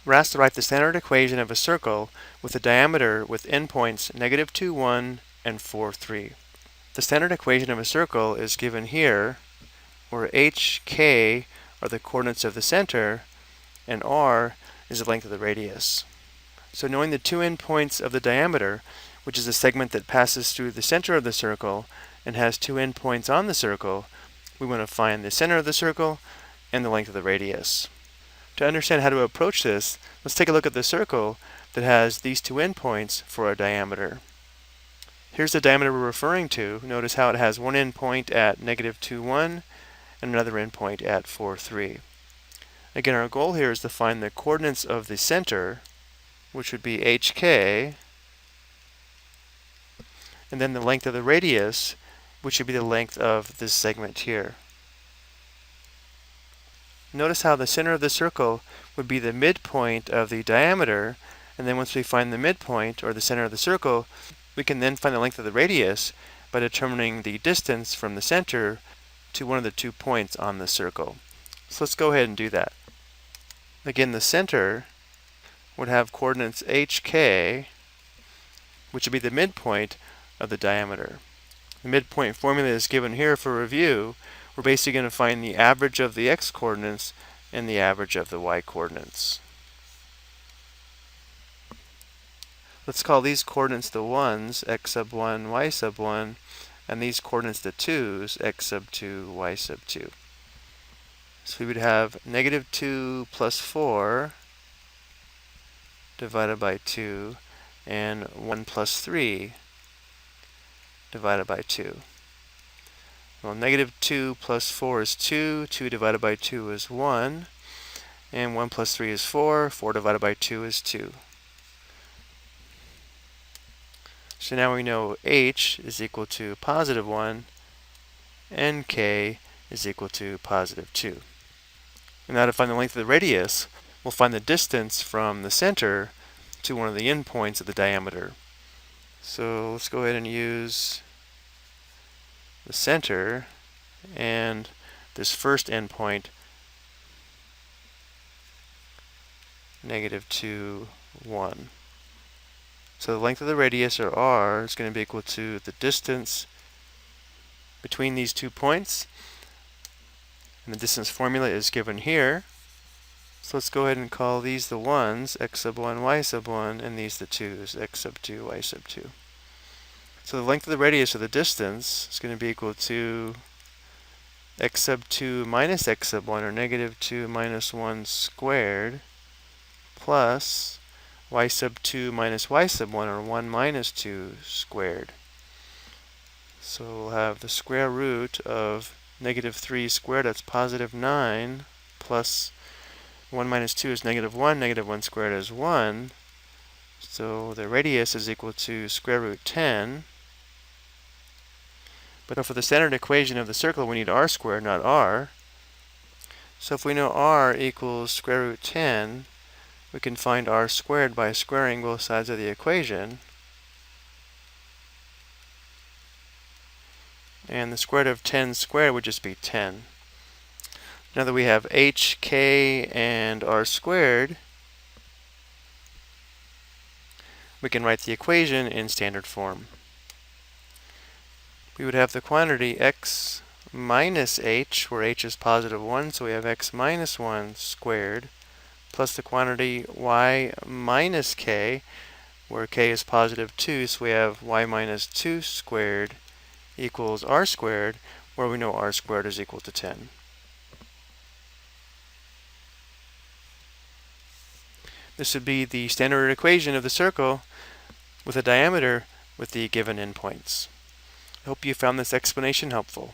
We're asked to write the standard equation of a circle with a diameter with endpoints -2, 1, and 4, 3. The standard equation of a circle is given here, where h, k are the coordinates of the center, and r is the length of the radius. So knowing the two endpoints of the diameter, which is the segment that passes through the center of the circle and has two endpoints on the circle, we want to find the center of the circle and the length of the radius. To understand how to approach this, let's take a look at the circle that has these two endpoints for a diameter. Here's the diameter we're referring to. Notice how it has one endpoint at -2, 1 and another endpoint at 4, 3. Again, our goal here is to find the coordinates of the center, which would be hk, and then the length of the radius, which would be the length of this segment here. Notice how the center of the circle would be the midpoint of the diameter, and then once we find the midpoint, or the center of the circle, we can then find the length of the radius by determining the distance from the center to one of the 2 points on the circle. So let's go ahead and do that. Again, the center would have coordinates hk, which would be the midpoint of the diameter. The midpoint formula is given here for review. We're basically going to find the average of the x-coordinates and the average of the y-coordinates. Let's call these coordinates the 1's, x sub 1, y sub 1, and these coordinates the 2's, x sub 2, y sub 2. So we would have -2 plus 4 divided by 2, and 1 plus 3 divided by 2. Well, -2 plus 4 is 2, 2 divided by 2 is 1, and 1 plus 3 is 4, 4 divided by 2 is 2. So now we know h is equal to +1, and k is equal to +2. And now to find the length of the radius, we'll find the distance from the center to one of the endpoints of the diameter. So let's go ahead and use the center and this first endpoint, -2, 1. So the length of the radius, or r, is going to be equal to the distance between these 2 points. And the distance formula is given here. So let's go ahead and call these the 1's, x sub 1, y sub 1, and these the 2's, x sub 2, y sub 2. So the length of the radius, or the distance, is going to be equal to x sub 2 minus x sub 1, or -2 minus 1 squared, plus y sub 2 minus y sub 1, or 1 minus 2 squared. So we'll have the square root of -3 squared, that's +9, plus 1 minus 2 is -1, -1 squared is 1. So the radius is equal to square root 10. But for the standard equation of the circle, we need r squared, not r. So if we know r equals square root 10, we can find r squared by squaring both sides of the equation. And the square root of 10 squared would just be 10. Now that we have h, k, and r squared, we can write the equation in standard form. We would have the quantity x minus h, where h is +1, so we have x minus 1 squared, plus the quantity y minus k, where k is +2, so we have y minus 2 squared equals r squared, where we know r squared is equal to 10. This would be the standard equation of the circle with a diameter with the given endpoints. I hope you found this explanation helpful.